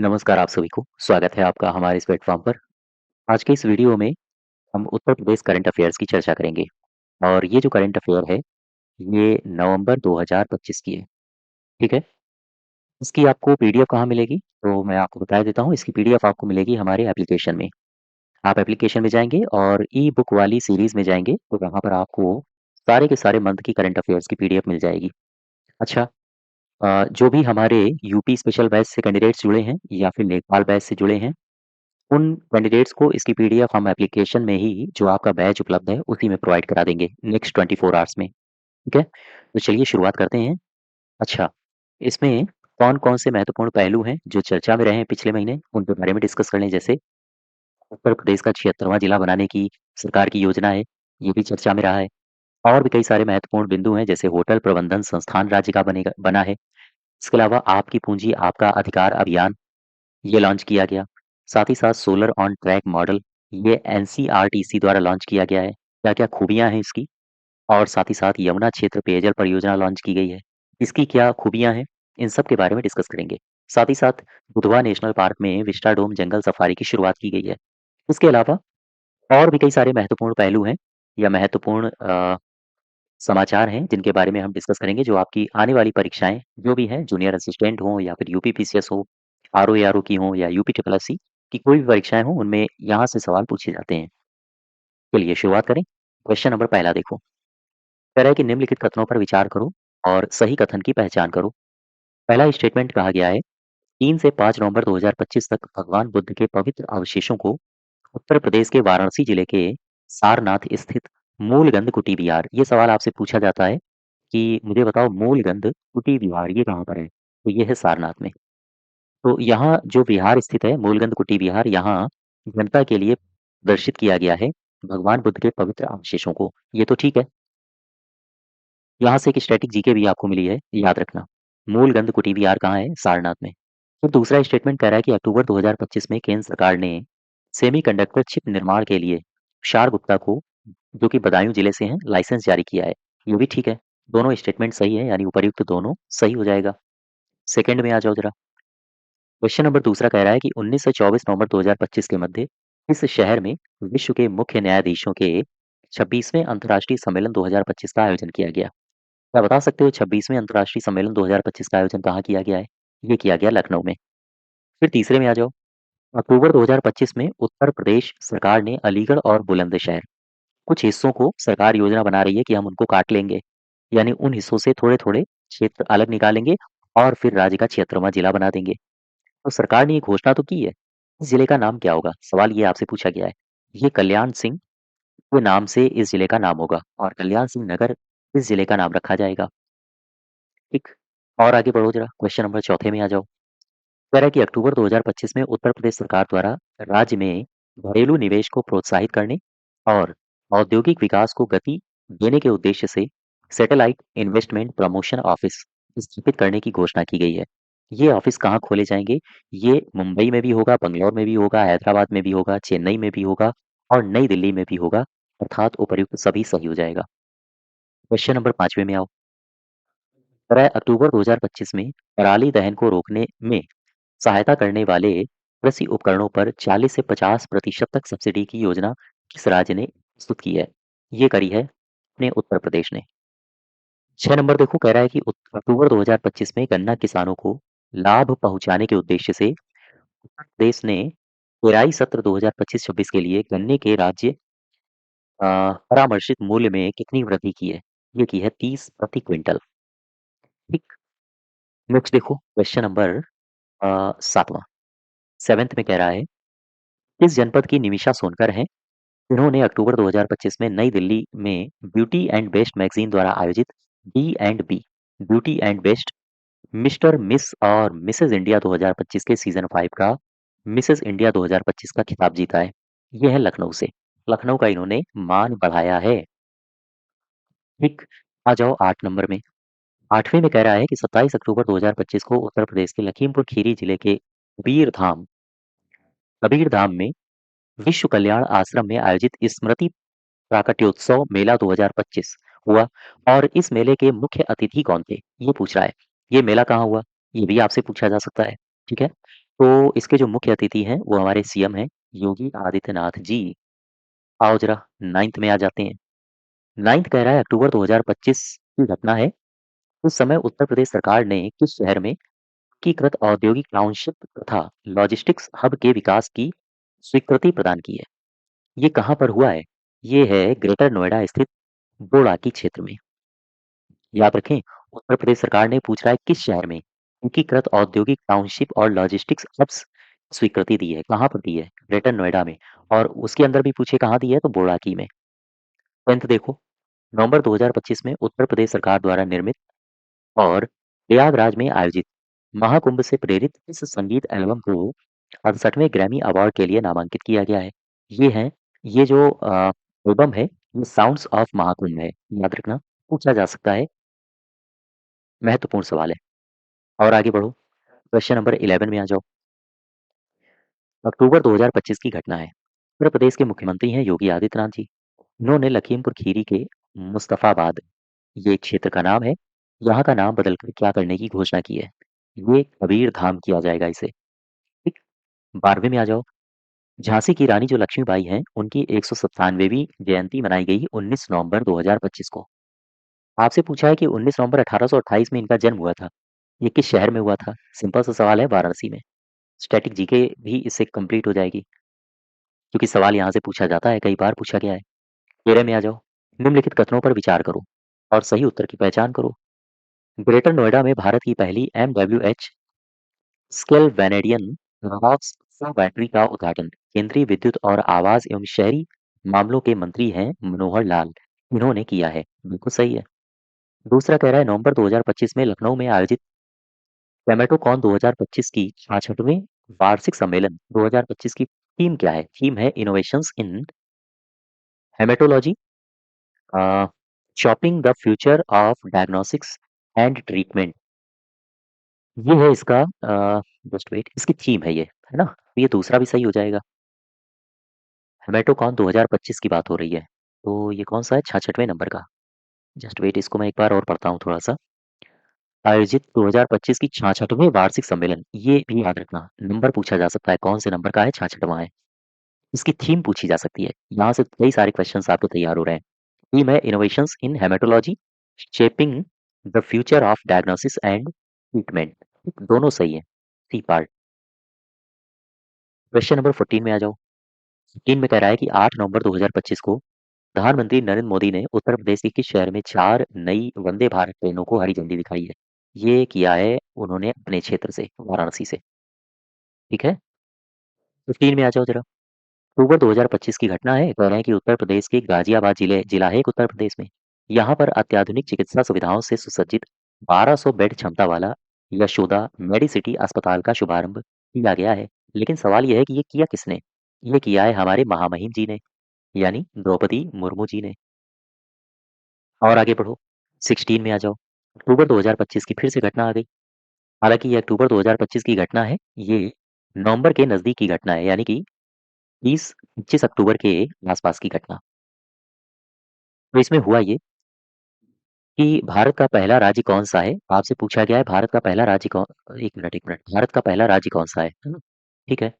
नमस्कार आप सभी को, स्वागत है आपका हमारे इस प्लेटफ़ॉर्म पर। आज के इस वीडियो में हम उत्तर प्रदेश करंट अफ़ेयर्स की चर्चा करेंगे और ये जो करंट अफ़ेयर है, ये नवंबर 2025 की है, ठीक है? इसकी आपको पीडीएफ कहाँ मिलेगी? तो मैं आपको बता देता हूँ, इसकी पीडीएफ आपको मिलेगी हमारे एप्लीकेशन में। आप एप्लीकेशन में जाएँगे और ई-बुक वाली सीरीज़ में जाएँगे, तो वहाँ पर आपको सारे के सारे मंथ की करंट अफ़ेयर्स की पीडीएफ मिल जाएगी। अच्छा जो भी हमारे यूपी स्पेशल बैच से कैंडिडेट्स जुड़े हैं या फिर नेपाल बैच से जुड़े हैं, उन कैंडिडेट्स को इसकी पीडीएफ हम एप्लीकेशन में ही जो आपका बैच उपलब्ध है, उसी में प्रोवाइड करा देंगे नेक्स्ट 24 आवर्स में, ठीक है? तो चलिए शुरुआत करते हैं। अच्छा, इसमें कौन-कौन से महत्वपूर्ण पहलू हैं जो चर्चा में रहे हैं पिछले महीने, उनके बारे में डिस्कस कर लें। जैसे उत्तर प्रदेश का 76वां जिला बनाने की सरकार की योजना है, ये भी चर्चा में रहा है। और भी कई सारे महत्वपूर्ण बिंदु हैं, जैसे होटल प्रबंधन संस्थान राज्य का बना है। इसके अलावा आपकी पूंजी आपका अधिकार अभियान ये लॉन्च किया गया। साथ ही साथ सोलर ऑन ट्रैक मॉडल ये एनसीईआरटीसी द्वारा लॉन्च किया गया है। क्या-क्या खूबियाँ हैं इसकी? और साथ ही साथ यमुना क्षेत्र पेयजल परियोजना लॉन्च की गई है। इसकी क्या खूबियाँ हैं? इन सब के बारे में डिस्कस करेंगे। साथ ही साथ दुधवा नेशनल पार्क में विस्टाडोम जंगल सफारी की शुरुआत की गई है। इसके अलावा और भी कई सारे महत्वपूर्ण पहलू हैं या महत्वपूर्ण समाचार हैं जिनके बारे में हम डिस्कस करेंगे जो आपकी आने वाली परीक्षाएँ जो भी हैं जूनियर असिस्टेंट हो या फिर यूपीपीसीएस हो, आरओ-एआरओ की हो या यूपी ट्रिपल एससी की कोई भी परीक्षाएँ हों उनमें यहाँ से सवाल पूछे जाते हैं। चलिए शुरुआत करें। क्वेश्चन नंबर पहला देखो। कह रहा है कि निम्नलिखित कथनों पर विचार करो और सही कथन की पहचान करो। पहला स्टेटमेंट कहा गया है 3 से 5 नवंबर 2025 तक भगवान बुद्ध के पवित्र अवशेषों को उत्तर प्रदेश के वाराणसी जिले के सारनाथ स्थित मूलगंध कुटी विहार ये सवाल आपसे पूछा जाता है कि मुझे बताओ मूलगंध कुटी विहार ये कहाँ पर है? तो ये है सारनाथ में। तो यहाँ जो विहार स्थित है मूलगंध कुटी विहार यहाँ जनता के लिए प्रदर्शित किया गया है भगवान बुद्ध के पवित्र अवशेषों को। ये तो ठीक है। यहाँ से एक स्टैटिक जीके भी आपको मिली है, याद रखना। मूलगंध कुटी विहार कहाँ है? सारनाथ में। फिर दूसरा स्टेटमेंट कह रहा है कि अक्टूबर 2025 में केंद्र सरकार ने सेमीकंडक्टर चिप निर्माण के लिए तुषार गुप्ता को जो कि बदायूं जिले से हैं, लाइसेंस जारी किया है। ये भी ठीक है। दोनों स्टेटमेंट सही है यानी उपर्युक्त दोनों सही हो जाएगा। सेकंड में आ जाओ जरा। क्वेश्चन नंबर दूसरा कह रहा है कि 19 से 24 नवंबर 2025 के मध्य इस शहर में विश्व के मुख्य न्यायाधीशों के 26वें अंतर्राष्ट्रीय सम्मेलन 2025 का आयोजन किया गया। क्या बता सकते हो 26वें अंतर्राष्ट्रीय सम्मेलन 2025 का आयोजन कहाँ किया गया है? ये किया गया लखनऊ में। फिर तीसरे में आ जाओ। अक्टूबर 2025 में उत्तर प्रदेश सरकार ने अलीगढ़ और बुलंदशहर कुछ हिस्सों को सरकार योजना बना रही है कि हम उनको काट लेंगे। यानी उन हिस्सों से थोड़े-थोड़े क्षेत्र अलग निकालेंगे और फिर राज्य का 76वां जिला बना देंगे। तो सरकार ने ये घोषणा तो की है। इस जिले का नाम क्या होगा? सवाल ये आपसे पूछा गया है। ये कल्याण सिंह के नाम से इस जिले का नाम होगा और कल्याण सिंह नगर इस जिले का नाम रखा जाएगा। ठीक। और आगे बढ़ो जरा क्वेश्चन नंबर चौथे में आ जाओ। कह रहा है कि अक्टूबर 2025 में उत्तर प्रदेश सरकार द्वारा राज्य में घरेलू निवेश को प्रोत्साहित करने और औद्योगिक विकास को गति देने के उद्देश्य से सैटेलाइट इन्वेस्टमेंट प्रमोशन ऑफिस स्थापित करने की घोषणा की गई है। ये ऑफिस कहाँ खोले जाएंगे? ये मुंबई में भी होगा, बंगलौर में भी होगा, हैदराबाद में भी होगा, चेन्नई में भी होगा और नई दिल्ली में भी होगा। अर्थात उपर्युक्त सभी सही हो जाएगा। क्वेश्चन नंबर 5वें में आओ। कह रहा है अक्टूबर 2025 में पराली दहन को रोकने में सहायता करने वाले कृषि उपकरणों पर 40 से 50% तक सब्सिडी की योजना किस राज्य ने प्रस्तुत की है? ये करी है अपने उत्तर प्रदेश ने। 6 नंबर देखो कह रहा है कि अक्टूबर 2025 में गन्ना किसानों को लाभ पहुंचाने के उद्देश्य से उत्तर प्रदेश ने पेराई सत्र 2025-26 के लिए गन्ने के राज्य परामर्शित मूल्य में कितनी वृद्धि की है? ये की है 30 प्रति क्विंटल। ठीक। नेक्स्ट देखो क्वेश्चन नंबर 7वां 7th में कह रहा है किस जनपद की निमिषा सोनकर हैं इन्होंने अक्टूबर 2025 में नई दिल्ली में ब्यूटी एंड बेस्ट मैगजीन द्वारा आयोजित B and B beauty and best mister miss और मिसेस इंडिया 2025 के सीजन 5 का मिसेस इंडिया 2025 का खिताब जीता है। ये है लखनऊ से। लखनऊ का इन्होंने मान बढ़ाया है। ठीक। आ जाओ 8 नंबर में। 8वें में कह रहा है कि 27 अक्टूबर 2025 को उत्तर प्रदेश के लखीमपुर खीरी जिले के कबीर धाम में विश्व कल्याण आश्रम में आयोजित स्मृति प्राकट्योत्सव मेला 2025 हुआ और इस मेले के मुख्य अतिथि कौन थे? ये पूछ रहा है। ये मेला कहाँ हुआ? ये भी आपसे पूछा जा सकता है। ठीक है? तो इसके जो मुख्य अतिथि हैं, वो हमारे सीएम हैं, योगी आदित्यनाथ जी। आओ ज़रा 9th में आ जाते हैं। 9th कह रहा है अक्टूबर 2025 की घटना है। उस समय उत्तर प्रदेश सरकार ने किस शहर में एकीकृत औद्योगिक टाउनशिप तथा लॉजिस्टिक्स हब के विकास की स्वीकृति प्रदान की है? ये कहाँ पर हुआ है? ये है ग्रेटर नोएडा स्थित बोड़ाकी क्षेत्र में। याद रखें, उत्तर प्रदेश सरकार ने पूछ रहा है किस शहर में एकीकृत औद्योगिक टाउनशिप और लॉजिस्टिक्स हब्स स्वीकृति दी है, कहाँ पर दी है? ग्रेटर नोएडा में। और उसके अंदर भी पूछे कहाँ दी है, तो बोड़ाकी में। 10th देखो, नवंबर 2025 में उत्तर प्रदेश सरकार द्वारा निर्मित और प्रयागराज में आयोजित महाकुंभ से प्रेरित इस संगीत एल्बम को 68वें ग्रैमी अवार्ड के लिए नामांकित किया गया है। ये है, ये जो एल्बम है, ये साउंड्स ऑफ महाकुंभ है। याद रखना, पूछा जा सकता है, महत्वपूर्ण सवाल है। और आगे बढ़ो, क्वेश्चन नंबर 11 में आ जाओ। अक्टूबर 2025 की घटना है। उत्तर प्रदेश के मुख्यमंत्री हैं योगी आदित्यनाथ जी। इन्होंने लखीमपुर खीरी के मुस्तफाबाद, ये क्षेत्र का नाम है, यहाँ का नाम बदलकर क्या करने की घोषणा की है? ये कबीर धाम किया जाएगा इसे। ठीक। 12वें में आ जाओ। झांसी की रानी जो लक्ष्मीबाई हैं, उनकी 197वीं जयंती मनाई गई 19 नवंबर 2025 को। आपसे पूछा है कि 19 नवंबर 1828 में इनका जन्म हुआ था। ये किस शहर में हुआ था? सिंपल सा सवाल है, वाराणसी में। स्टैटिक जीके भी इससे कंप्लीट हो जाएगी, क्योंकि सवाल यहाँ से पूछा जाता है, कई बार पूछा गया है। 13 में आ जाओ। निम्नलिखित कथनों पर विचार करो और सही उत्तर की पहचान करो। ग्रेटर नोएडा में भारत की पहली MWH स्केल वैनेडियन रॉक्स बैटरी का उद्घाटन केंद्रीय विद्युत और आवास एवं शहरी मामलों के मंत्री हैं मनोहर लाल, इन्होंने किया है। बिल्कुल सही है। दूसरा कह रहा है नवंबर 2025 में लखनऊ में आयोजित पेमेटोकॉन 2025 की 66वें वार्षिक सम्मेलन 2025 की थीम क्या है? थीम है innovations in haematology, shopping the future of diagnostics and treatment. ये है इसका, जस्ट वेट, इसकी थीम है ना? तो ये दूसरा भी सही हो जाएगा। हेमेटोकॉन 2025 की बात हो रही है, तो ये कौन सा है? 66वें नंबर का। जस्ट वेट, इसको मैं एक बार और पढ़ता हूँ थोड़ा सा। आयोजित 2025 की 66वें वार्षिक सम्मेलन, ये भी याद रखना, नंबर पूछा जा सकता है, कौन से नंबर का है? 66वां है। इसकी थीम पूछी जा सकती है। यहाँ से कई सारे क्वेश्चंस आपके तैयार हो रहे हैं। थीम है innovations in haematology, shaping the future of diagnosis and treatment. दोनों सही है, सी पार्ट। क्वेश्चन नंबर 14 में आ जाओ। 14 में कह रहा है कि 8 नवंबर 2025 को प्रधानमंत्री नरेंद्र मोदी ने उत्तर प्रदेश के किस शहर में 4 नई वंदे भारत ट्रेनों को हरी झंडी दिखाई है? ये किया है उन्होंने अपने क्षेत्र से, वाराणसी से। ठीक है? 15 में आ जाओ जरा। अक्टूबर 2025 की घटना है, कह रहे हैं कि उत्तर प्रदेश के गाजियाबाद जिला है एक उत्तर प्रदेश में। यहाँ पर अत्याधुनिक चिकित्सा सुविधाओं से सुसज्जित 1200 बेड क्षमता वाला यशोदा मेडिसिटी अस्पताल का शुभारंभ किया गया है। लेकिन सवाल यह है कि ये किया किसने? ये किया है हमारे महामहिम जी ने, यानी द्रौपदी मुर्मू जी ने। और आगे बढ़ो, 16 में आ जाओ। अक्टूबर 2025 की फिर से घटना आ गई। हालाँकि ये अक्टूबर 2025 की घटना है, ये नवंबर के नज़दीक की घटना है, यानी कि 20-25 अक्टूबर के आसपास की घटना। तो इसमें हुआ ये कि भारत का पहला राज्य कौन-सा है? आपसे पूछा गया है भारत का पहला राज्य कौन, 1 मिनट, भारत का पहला राज्य कौन-सा है ना? ठीक है।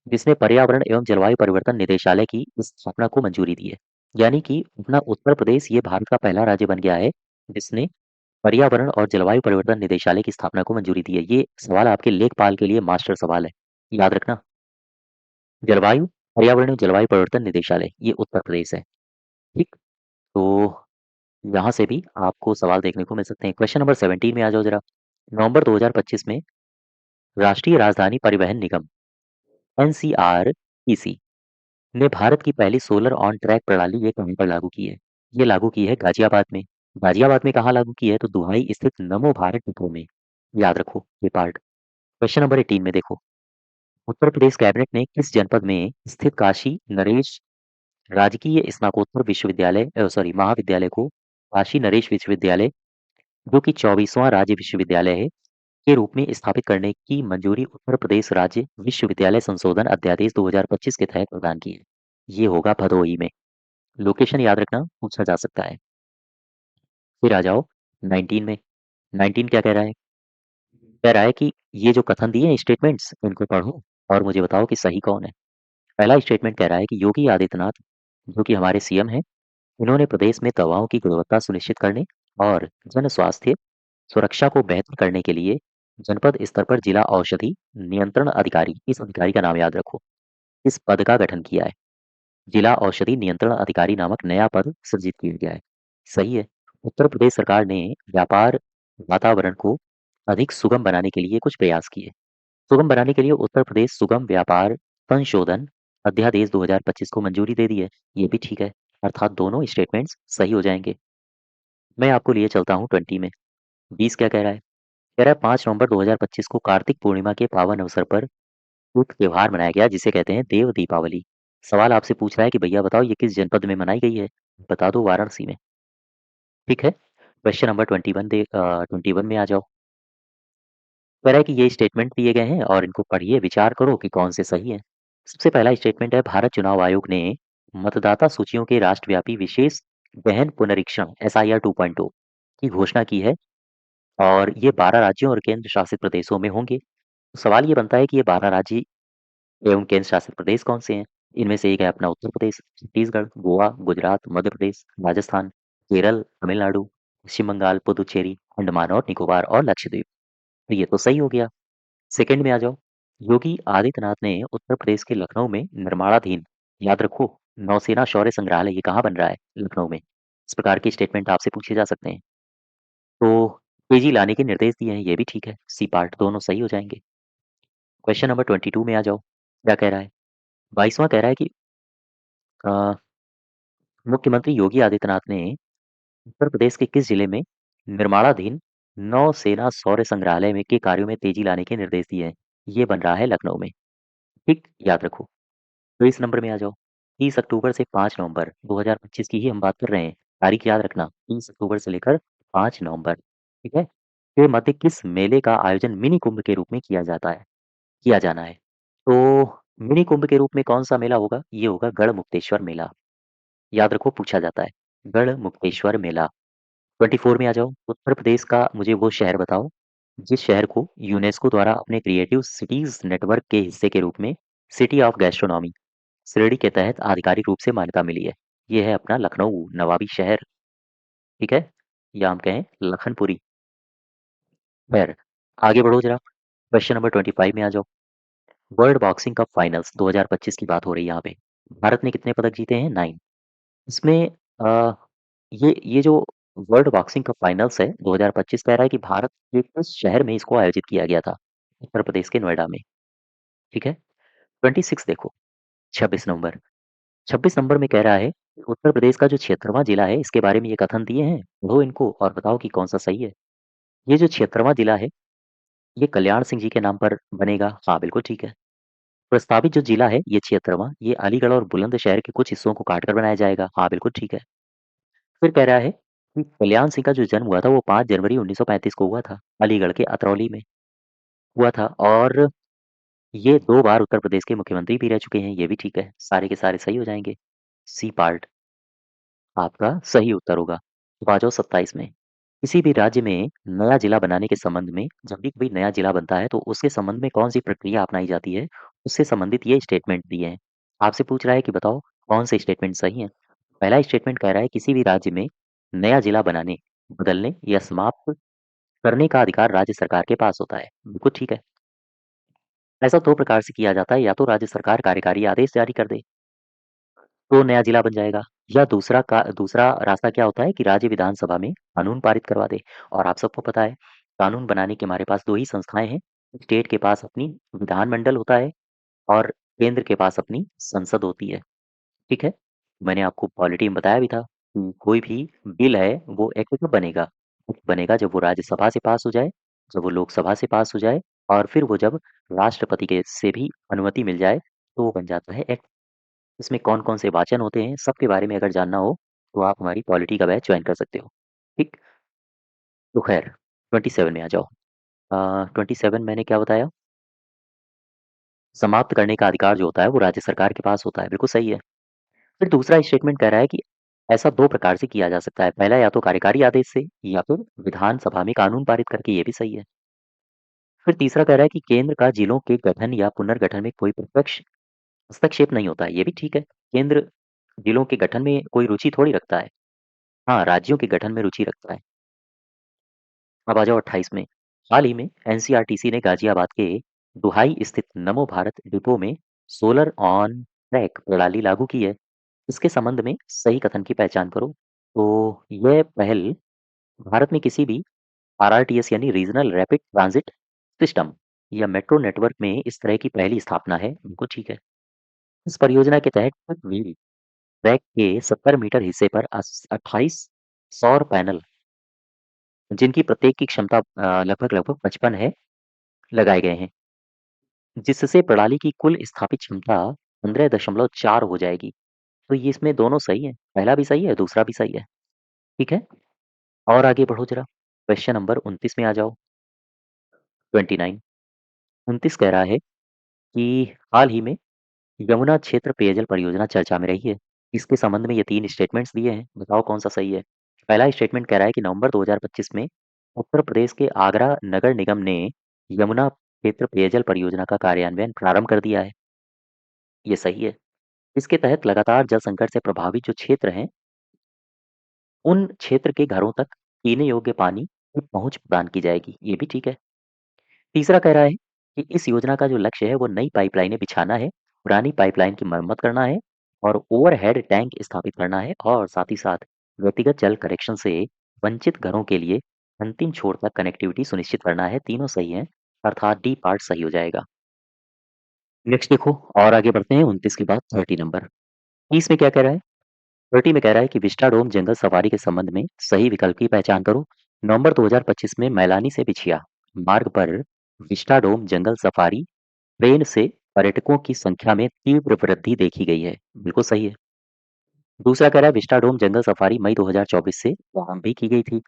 जिसने पर्यावरण एवं जलवायु परिवर्तन निदेशालय की स्थापना को मंजूरी दी है। यानी कि अपना उत्तर प्रदेश ये भारत का पहला राज्य बन गया है, जिसने पर्यावरण और जलवायु परिवर्तन निदेशालय की स्थापना को मंजूरी दी है। ये सवाल आपके लेखपाल के लिए मास्टर सवाल है, याद रखना। जलवायु, पर्यावरण एवं जलवायु परिवर्तन निदेशालय, ये उत्तर प्रदेश है। ठीक? तो यहाँ से भी आपको सवाल देखने को मिल सकते हैं। क्वेश्चन नंबर 17 में आ जाओ ज़रा। नवंबर 2025 में राष्ट्रीय राजधानी परिवहन निगम NCRTC ने भारत की पहली सोलर ऑन ट्रैक प्रणाली ये कहीं पर लागू की है? ये लागू की है गाजियाबाद में। गाजियाबाद में कहाँ लागू की है? तो दुहाई स्थित नमो भारत डिपो में। याद रखो ये पार्ट। क्वेश्चन नंबर 18 में देखो। उत्तर प्रदेश कैबिनेट ने किस जनपद में स्थित काशी नरेश राजकीय स्नातकोत्तर महाविद्यालय को काशी नरेश विश्वविद्यालय, जो कि 24वां राज्य विश्वविद्यालय है, के रूप में स्थापित करने की मंजूरी उत्तर प्रदेश राज्य विश्वविद्यालय संशोधन अध्यादेश 2025 के तहत प्रदान की है? ये होगा भदोही में। लोकेशन याद रखना, पूछा जा सकता है। फिर आ जाओ 19 में। 19 क्या कह रहा है? कह रहा है कि ये जो कथन दिए हैं स्टेटमेंट्स इनको पढ़ो और मुझे बताओ कि सही कौन है। पहला स्टेटमेंट कह रहा है कि योगी आदित्यनाथ, जो कि हमारे सीएम हैं, इन्होंने प्रदेश में दवाओं की गुणवत्ता सुनिश्चित करने और जन स्वास्थ्य सुरक्षा को बेहतर करने के लिए जनपद स्तर पर जिला औषधि नियंत्रण अधिकारी, इस अधिकारी का नाम याद रखो, इस पद का गठन किया है। जिला औषधि नियंत्रण अधिकारी नामक नया पद सृजित किया गया है। सही है। उत्तर प्रदेश सरकार ने व्यापार वातावरण को अधिक सुगम बनाने के लिए कुछ प्रयास किए। सुगम बनाने के लिए उत्तर प्रदेश सुगम व्यापार संशोधन अध्यादेश 2025 को मंजूरी दे दी है। ये भी ठीक है। अर्थात दोनों स्टेटमेंट्स सही हो जाएंगे। मैं आपको लिए चलता हूँ 20 में। 20 क्या कह रहा है? कह रहा है 5 नवंबर 2025 को कार्तिक पूर्णिमा के पावन अवसर पर एक त्योहार मनाया गया जिसे कहते हैं देव दीपावली। सवाल आपसे पूछ रहा है कि भैया बताओ ये किस जनपद में मनाई गई है? बता दो, वाराणसी में। ठीक है। क्वेश्चन नंबर 21 में आ जाओ। कह रहा है कि ये स्टेटमेंट दिए गए हैं और इनको पढ़िए, विचार करो कि कौन से सही है। सबसे पहला स्टेटमेंट है, भारत चुनाव आयोग ने मतदाता सूचियों के राष्ट्रव्यापी विशेष गहन पुनरीक्षण SIR 2.0 की घोषणा की है और ये 12 राज्यों और केंद्र शासित प्रदेशों में होंगे। तो सवाल ये बनता है कि ये 12 राज्य एवं केंद्र शासित प्रदेश कौन से हैं? इनमें से एक है अपना उत्तर प्रदेश, छत्तीसगढ़, गोवा, गुजरात, मध्य प्रदेश, राजस्थान, केरल, तमिलनाडु, पश्चिम बंगाल, पुदुचेरी, अंडमान और निकोबार और लक्षद्वीप। तो ये तो सही हो गया। सेकंड में आ जाओ। योगी आदित्यनाथ ने उत्तर प्रदेश के लखनऊ में निर्माणाधीन, याद रखो, नौसेना शौर्य संग्रहालय ये कहाँ बन रहा है? लखनऊ में। इस प्रकार के स्टेटमेंट आपसे पूछे जा सकते हैं। तो तेजी लाने के निर्देश दिए हैं, ये भी ठीक है। सी पार्ट दोनों सही हो जाएंगे। क्वेश्चन नंबर 22 में आ जाओ। क्या कह रहा है? 22वां कह रहा है कि अ, मुख्यमंत्री योगी आदित्यनाथ ने उत्तर प्रदेश के किस जिले में निर्माणाधीन नौसेना शौर्य संग्रहालय में के कार्यों में तेजी लाने के निर्देश दिए हैं? ये बन रहा है लखनऊ में। ठीक, याद रखो। तो इस नंबर में आ जाओ। 30 अक्टूबर से 5 नवंबर 2025 की ही हम बात कर रहे हैं। तारीख याद रखना, 30 अक्टूबर से लेकर 5 नवंबर, ठीक है? के मध्य किस मेले का आयोजन मिनी कुंभ के रूप में किया जाना है? तो मिनी कुंभ के रूप में कौन सा मेला होगा? ये होगा गढ़मुक्तेश्वर मेला। याद रखो, पूछा जाता है। गढ़मुक्तेश्वर मेला। 24 में आ जाओ। उत्तर प्रदेश का मुझे वो शहर बताओ जिस शहर को यूनेस्को द्वारा अपने क्रिएटिव सिटीज नेटवर्क के हिस्से के रूप में सिटी ऑफ गैस्ट्रोनॉमी श्रेणी के तहत आधिकारिक रूप से मान्यता मिली है। ये है अपना लखनऊ नवाबी शहर। ठीक है, या हम कहें लखनपुरी। खैर, आगे बढ़ो जरा। क्वेश्चन नंबर 25 में आ जाओ। वर्ल्ड बॉक्सिंग कप फाइनल्स 2025 की बात हो रही है यहाँ पे। भारत ने कितने पदक जीते हैं? 9। इसमें ये जो वर्ल्ड बॉक्सिंग कप फाइनल्स है 2025, कह रहा है कि भारत के किस शहर में इसको आयोजित किया गया था? उत्तर प्रदेश के नोएडा में। ठीक है। 26 देखो। 26 नवंबर। 26 नंबर में कह रहा है कि उत्तर प्रदेश का जो 76वां जिला है इसके बारे में ये कथन दिए हैं, पढ़ो इनको और बताओ कि कौन सा सही है। ये जो 76वां जिला है ये कल्याण सिंह जी के नाम पर बनेगा। हाँ, बिल्कुल ठीक है। प्रस्तावित जो जिला है ये 76वां, ये अलीगढ़ और बुलंदशहर के कुछ हिस्सों को काटकर बनाया जाएगा। हाँ, बिल्कुल ठीक है। फिर कह रहा है कि कल्याण सिंह का जो जन्म हुआ था वो 5 जनवरी 1935 को हुआ था। अलीगढ़ के अतरौली में हुआ था और ये 2 बार उत्तर प्रदेश के मुख्यमंत्री भी रह चुके हैं। ये भी ठीक है। सारे के सारे सही हो जाएँगे। सी पार्ट आपका सही उत्तर होगा। तो आ जाओ 27 में। किसी भी राज्य में नया जिला बनाने के संबंध में जब भी कोई नया जिला बनता है तो उसके संबंध में कौन-सी प्रक्रिया अपनाई जाती है, उससे संबंधित ये स्टेटमेंट दिए हैं। आपसे पूछ रहा है कि बताओ कौन से स्टेटमेंट सही हैं? पहला स्टेटमेंट कह रहा है किसी भी राज्य में नया जिला बनाने, बदलने या समाप्त करने का अधिकार राज्य सरकार के पास होता है। बिल्कुल ठीक है। ऐसा 2 प्रकार से किया जाता है, या तो राज्य सरकार कार्यकारी आदेश जारी कर दे तो नया जिला बन जाएगा, या दूसरा रास्ता क्या होता है कि राज्य विधानसभा में कानून पारित करवा दे। और आप सबको पता है कानून बनाने के हमारे पास 2 ही संस्थाएँ हैं। स्टेट के पास अपनी विधानमंडल होता है और केंद्र के पास अपनी संसद होती है। ठीक है? मैंने आपको पॉलिटी में बताया भी था कि कोई भी बिल है वो एक्ट कब बनेगा? एक्ट बनेगा जब वो राज्यसभा से पास हो जाए, जब वो लोकसभा से पास हो जाए और फिर वो जब राष्ट्रपति के से भी अनुमति मिल जाए तो वो बन जाता है एक्ट। इसमें कौन-कौन से वाचन होते हैं, सबके बारे में अगर जानना हो, तो आप हमारी पॉलिटी का बैच जॉइन कर सकते हो। ठीक? तो ख़ैर 27 में आ जाओ। 27 मैंने क्या बताया? समाप्त करने का अधिकार जो होता है, वो राज्य सरकार के पास होता है, बिल्कुल सही है। फिर दूसरा स्टेटमेंट कह रहा है कि ऐसा 2 प्रकार से किया जा सकता है। पहला या तो कार्यकारी आदेश से या फिर विधानसभा में कानून पारित करके, ये भी सही है। फिर तीसरा कह रहा है कि केंद्र का जिलों के गठन या पुनर्गठन में कोई प्रत्यक्ष हस्तक्षेप नहीं होता है, ये भी ठीक है। केंद्र जिलों के गठन में कोई रुचि थोड़ी रखता है। हाँ, राज्यों के गठन में रुचि रखता है। अब आ जाओ 28 में। हाल ही में एनसीईआरटी ने गाजियाबाद के दुहाई स्थित नमो भारत डिपो में सोलर ऑन ट्रैक प्रणाली लागू की है। इसके संबंध में सही कथन की पहचान करो। तो यह पहल भारत में किसी भी आरआरटीएस यानी रीजनल रैपिड ट्रांजिट सिस्टम या मेट्रो नेटवर्क में इस तरह की पहली स्थापना है। बिल्कुल ठीक है। इस परियोजना के तहत व्हील ट्रैक के 70 मीटर हिस्से पर 28 सौर पैनल, जिनकी प्रत्येक की क्षमता लगभग लगभग 55 है, लगाए गए हैं, जिससे प्रणाली की कुल स्थापित क्षमता 15.4 हो जाएगी। तो ये इसमें दोनों सही है, पहला भी सही है, दूसरा भी सही है। ठीक है। और आगे बढ़ो जरा, क्वेश्चन नंबर 29 में आ जाओ। 29 29 कह रहा है कि हाल ही में यमुना क्षेत्र पेयजल परियोजना चर्चा में रही है। इसके संबंध में ये 3 स्टेटमेंट्स दिए हैं, बताओ कौन सा सही है? पहला स्टेटमेंट कह रहा है कि नवंबर 2025 में उत्तर प्रदेश के आगरा नगर निगम ने यमुना क्षेत्र पेयजल परियोजना का कार्यान्वयन प्रारंभ कर दिया है। ये सही है। इसके तहत लगातार जल संकट से प्रभावित जो क्षेत्र हैं, उन क्षेत्र के घरों तक पीने योग्य पानी की पहुंच प्रदान की जाएगी। ये भी ठीक है। तीसरा कह रहा है कि इस योजना का जो लक्ष्य है वो नई पाइपलाइनें बिछाना है, पुरानी पाइपलाइन की मरम्मत करना है और ओवरहेड टैंक स्थापित करना है और साथ ही साथ व्यक्तिगत जल कनेक्शन से वंचित घरों के लिए अंतिम छोर तक कनेक्टिविटी सुनिश्चित करना है। तीनों सही हैं, अर्थात डी पार्ट सही हो जाएगा। नेक्स्ट देखो, और आगे बढ़ते हैं 29 के बाद 30 नंबर। 30 में क्या कह रहा है? 30 में कह रहा है कि विस्टाडोम जंगल सफारी के संबंध में सही विकल्प की पहचान करो। नवंबर 2025 में मैलानी से बिछिया मार्ग पर विस्टाडोम जंगल सफारी ट्रेन से पर्यटकों की संख्या में तीव्र वृद्धि देखी गई है। बिल्कुल सही है। दूसरा कह रहा है विस्टाडोम जंगल सफारी मई 2024 से प्रारंभ भी की गई थी।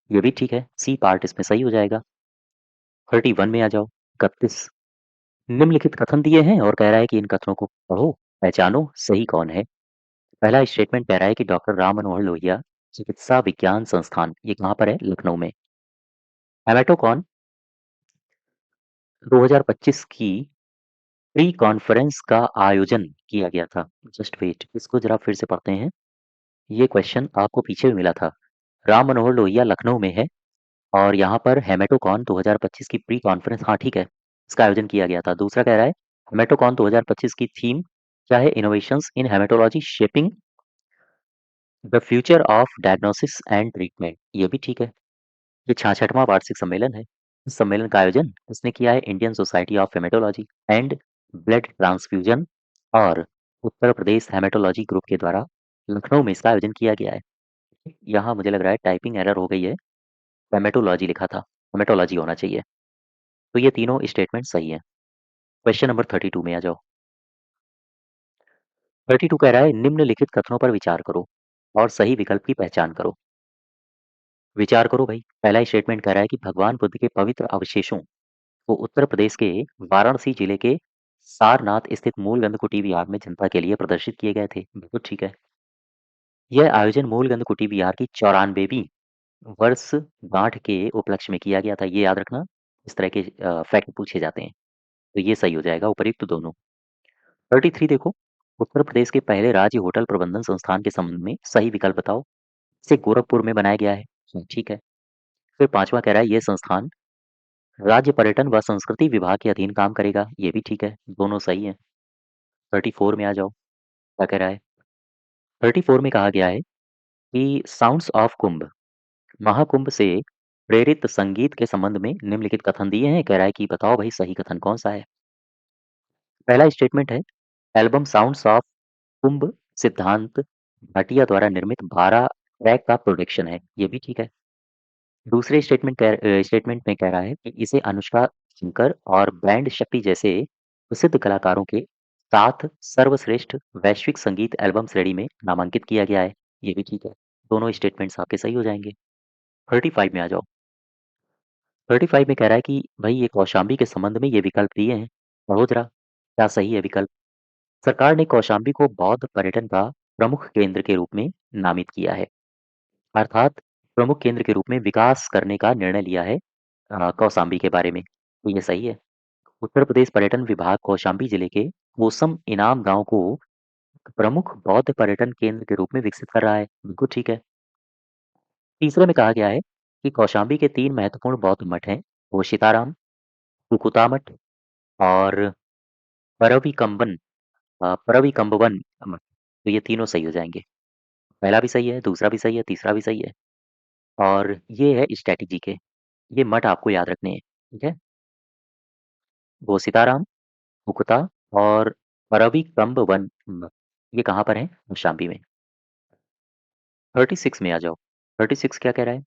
ये भी ठीक है, सी पार्ट इसमें सही हो जाएगा। 31 में आ जाओ। 31 निम्नलिखित कथन दिए हैं और कह रहा है कि इन कथनों को पढ़ो, पहचानो सही कौन है। पहला स्टेटमेंट कह रहा है कि डॉक्टर राम मनोहर लोहिया चिकित्सा विज्ञान संस्थान, ये कहाँ पर है? लखनऊ में। हेमेटोकॉन 2025 की प्री कॉन्फ्रेंस का आयोजन किया गया था। जस्ट वेट, इसको जरा फिर से पढ़ते हैं। ये क्वेश्चन आपको पीछे भी मिला था। राम मनोहर लोहिया लखनऊ में है और यहाँ पर हेमेटोकॉन 2025 की प्री कॉन्फ्रेंस, हाँ ठीक है, इसका आयोजन किया गया था। दूसरा कह रहा है हेमेटोकॉन 2025 की थीम क्या है? Innovations in haematology shaping the future of diagnosis and treatment. ये भी ठीक है। ये 66वां वार्षिक सम्मेलन है। इस सम्मेलन का आयोजन किसने किया है? Indian society of haematology and blood transfusion और उत्तर प्रदेश हेमेटोलॉजी ग्रुप के द्वारा लखनऊ में इसका आयोजन किया गया है। यहाँ मुझे लग रहा है टाइपिंग एरर हो गई है, हेमेटोलॉजी लिखा था, हेमेटोलॉजी होना चाहिए। तो ये तीनों स्टेटमेंट सही है। क्वेश्चन नंबर 32 में आ जाओ। 32 कह रहा है निम्नलिखित कथनों पर विचार करो और सही विकल्प की पहचान करो। विचार करो भाई। पहला स्टेटमेंट कह रहा है कि भगवान बुद्ध के पवित्र अवशेषों को उत्तर प्रदेश के वाराणसी जिले के सारनाथ स्थित मूल गंधकुटी विहार में जनता के लिए प्रदर्शित किए गए थे। बिल्कुल ठीक है। यह आयोजन मूल गंधकुटी विहार की 94वीं वर्ष गांठ के उपलक्ष्य में किया गया था। ये याद रखना, इस तरह के फैक्ट पूछे जाते हैं। तो ये सही हो जाएगा, उपयुक्त दोनों। 33 देखो, उत्तर प्रदेश के पहले राज्य होटल प्रबंधन संस्थान के संबंध में सही विकल्प बताओ। इसे गोरखपुर में बनाया गया है। ठीक है। फिर पांचवा कह रहा है ये संस्थान राज्य पर्यटन व संस्कृति विभाग के अधीन काम करेगा। ये भी ठीक है, दोनों सही है। 34 में आ जाओ, क्या कह रहा है? 34 में कहा गया है कि साउंड्स ऑफ कुंभ महाकुंभ से प्रेरित संगीत के संबंध में निम्नलिखित कथन दिए हैं। कह रहा है कि बताओ भाई सही कथन कौन सा है। पहला स्टेटमेंट है एल्बम साउंड्स ऑफ कुंभ सिद्धांत भाटिया द्वारा निर्मित 12 ट्रैक का प्रोडक्शन है। ये भी ठीक है। दूसरे स्टेटमेंट में कह रहा है कि इसे अनुष्का शंकर और बैंड शक्ति जैसे प्रसिद्ध कलाकारों के साथ सर्वश्रेष्ठ वैश्विक संगीत एल्बम श्रेणी में नामांकित किया गया है। ये भी ठीक है। दोनों स्टेटमेंट्स आपके सही हो जाएंगे। 35 में आ जाओ। 35 में कह रहा है कि भाई ये कौशाम्बी के संबंध में ये विकल्प दिए हैं, पढ़ो जरा क्या सही है विकल्प। सरकार ने कौशाम्बी को बौद्ध पर्यटन का प्रमुख केंद्र के रूप में नामित किया है, अर्थात प्रमुख केंद्र के रूप में विकास करने का निर्णय लिया है कौशाम्बी के बारे में। तो ये सही है। उत्तर प्रदेश पर्यटन विभाग कौशाम्बी जिले के कोसम इनाम गांव को प्रमुख बौद्ध पर्यटन केंद्र के रूप में विकसित कर रहा है। बिल्कुल ठीक है। तीसरे में कहा गया है कि कौशाम्बी के 3 महत्वपूर्ण बौद्ध मठ हैं, वो सीताराम, मुकुता मठ और परविकम्बन परविकम्बवन मठ। तो ये तीनों सही हो जाएँगे। पहला भी सही है, दूसरा भी सही है, तीसरा भी सही है और ये है स्ट्रैटेजी के। ये मठ आपको याद रखने हैं, ठीक है? वो सीताराम, मुकुता और परविकम्बवन मठ। ये कहाँ पर है? कौशाम्बी में। 36 में आ जाओ। 36 क्या कह रहा है?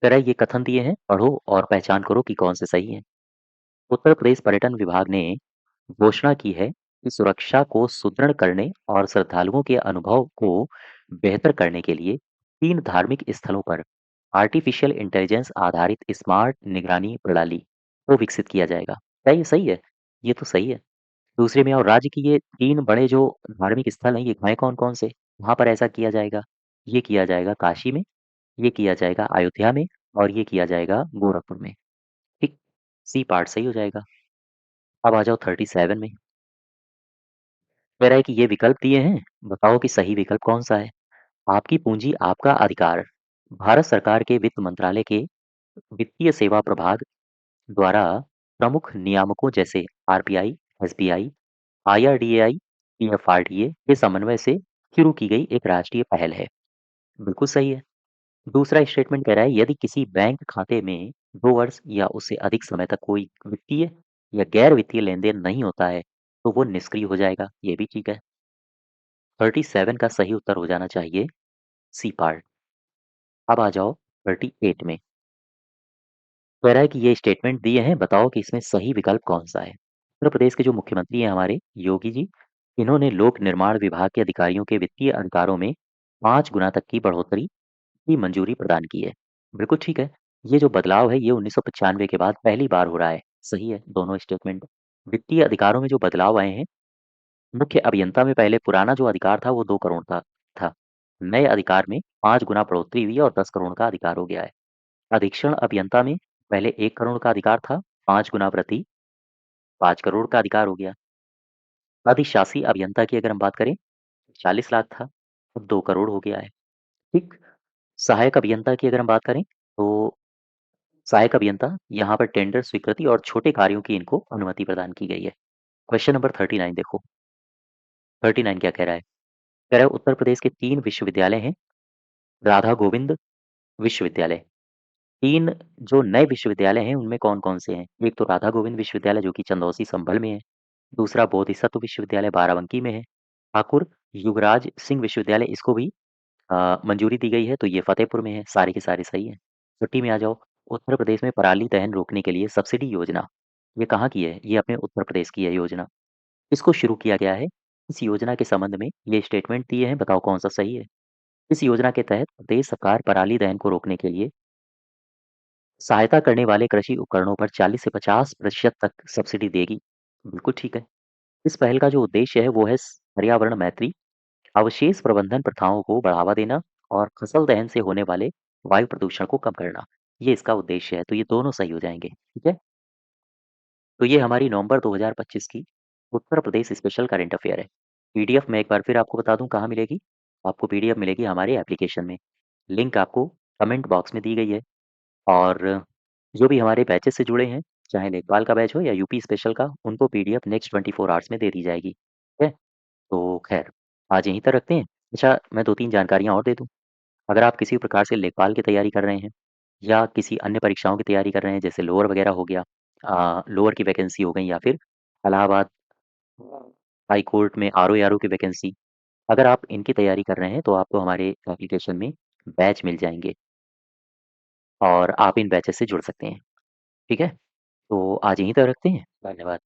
कह रहा है ये कथन दिए हैं, पढ़ो और पहचान करो कि कौन से सही हैं। उत्तर प्रदेश पर्यटन विभाग ने घोषणा की है कि सुरक्षा को सुदृढ़ करने और श्रद्धालुओं के अनुभव को बेहतर करने के लिए 3 धार्मिक स्थलों पर आर्टिफिशियल इंटेलिजेंस आधारित स्मार्ट निगरानी प्रणाली को विकसित किया जाएगा। क्या ये सही है? ये तो सही है। दूसरे में और राज्य की ये 3 बड़े जो धार्मिक स्थल हैं, ये हैं कौन-कौन से? वहाँ पर ऐसा किया जाएगा। ये किया जाएगा काशी में, ये किया जाएगा अयोध्या में और ये किया जाएगा गोरखपुर में। ठीक, सी पार्ट सही हो जाएगा। अब आ जाओ 37 में। कह रहा है कि ये विकल्प दिए हैं, बताओ कि सही विकल्प कौन-सा है? आपकी पूँजी आपका अधिकार। भारत सरकार के वित्त मंत्रालय के वित्तीय सेवा प्रभाग द्वारा प्रमुख नियामकों जैसे आरबीआई, एसबीआई, आईआरडीएआई, पीएफआरडीए के समन्वय से शुरू की गई एक राष्ट्रीय पहल है। बिल्कुल सही है। दूसरा स्टेटमेंट कह रहा है यदि किसी बैंक खाते में 2 वर्ष या उससे अधिक समय तक कोई वित्तीय या गैर वित्तीय लेन-देन नहीं होता है, तो वो निष्क्रिय हो जाएगा। ये भी ठीक है। 37 का सही उत्तर हो जाना चाहिए सी पार्ट। अब आ जाओ 38 में। कह रहा है कि ये स्टेटमेंट दिए हैं, बताओ कि इसमें सही विकल्प कौन-सा है? उत्तर प्रदेश के जो मुख्यमंत्री हैं हमारे योगी जी, इन्होंने लोक निर्माण विभाग के अधिकारियों के वित्तीय अधिकारों में 5 गुना तक की बढ़ोतरी की मंजूरी प्रदान की है। बिल्कुल ठीक है। ये जो बदलाव है ये 1995 के बाद पहली बार हो रहा है। सही है दोनों स्टेटमेंट। वित्तीय अधिकारों में जो बदलाव आए हैं, मुख्य अभियंता में पहले पुराना जो अधिकार था वो 2 करोड़ था। नए अधिकार में 5 गुना बढ़ोतरी हुई और 10 करोड़ का अधिकार हो गया है। अधीक्षण अभियंता में पहले 1 करोड़ का अधिकार था, 5 गुना वृद्धि 5 करोड़ का अधिकार हो गया। अधिशासी अभियंता की अगर हम बात करें 40 लाख था, अब 2 करोड़ हो गया है। ठीक। सहायक अभियंता की अगर हम बात करें तो सहायक अभियंता यहाँ पर टेंडर स्वीकृति और छोटे कार्यों की इनको अनुमति प्रदान की गई है। क्वेश्चन नंबर 39 देखो। 39 क्या कह रहा है? कह रहा है उत्तर प्रदेश के 3 विश्वविद्यालय हैं, राधा गोविंद विश्वविद्यालय। 3 जो नए विश्वविद्यालय हैं उनमें कौन-कौन से हैं? एक तो राधा गोविंद विश्वविद्यालय जो कि चंदौसी संभल में है। दूसरा बोधिसत्व विश्वविद्यालय बाराबंकी में है। ठाकुर युगराज सिंह विश्वविद्यालय इसको भी मंजूरी दी गई है तो ये फतेहपुर में है। सारे के सारे सही हैं। छुट्टी में आ जाओ। उत्तर प्रदेश में पराली दहन रोकने के लिए सब्सिडी योजना, ये कहाँ की है? ये अपने उत्तर प्रदेश की है योजना। इसको शुरू किया गया है। इस योजना के संबंध में ये स्टेटमेंट दिए हैं, बताओ कौन-सा सही है? इस योजना के तहत प्रदेश सरकार पराली दहन को रोकने के लिए सहायता करने वाले कृषि उपकरणों पर 40 से 50% तक सब्सिडी देगी। बिल्कुल ठीक है। इस पहल का जो उद्देश्य है वो है पर्यावरण मैत्री, अवशेष प्रबंधन प्रथाओं को बढ़ावा देना और फसल दहन से होने वाले वायु प्रदूषण को कम करना। ये इसका उद्देश्य है, तो ये दोनों सही हो जाएँगे, ठीक है? तो ये हमारी नवंबर 2025 की Uttar Pradesh special current affair है। पीडीएफ मैं एक बार फिर आपको बता दूँ कहाँ मिलेगी? आपको पीडीएफ मिलेगी हमारे एप्लीकेशन में। लिंक आपको कमेंट बॉक्स में दी गई है और जो भी हमारे बैचेस से जुड़े हैं, चाहे लेखपाल का बैच हो या यूपी स्पेशल का, उनको पीडीएफ नेक्स्ट 24 आवर्स में दे दी जाएगी, ठीक है? तो खैर, आज यहीं तक रखते हैं। अच्छा, मैं 2-3 जानकारियाँ और दे दूँ। अगर आप किसी प्रकार से लेखपाल की तैयारी कर रहे हैं या किसी अन्य परीक्षाओं की तैयारी कर रहे हैं, जैसे लोअर वगैरह हो गया लोअर की वैकेंसी हो गई या फिर इलाहाबाद हाई कोर्ट में आरओ की वैकेंसी, अगर आप इनकी तैयारी कर रहे हैं, तो आपको हमारे एप्लीकेशन में बैच मिल जाएँगे और आप इन बैचेस से जुड़ सकते हैं, ठीक है? तो आज यहीं तक रखते हैं। धन्यवाद।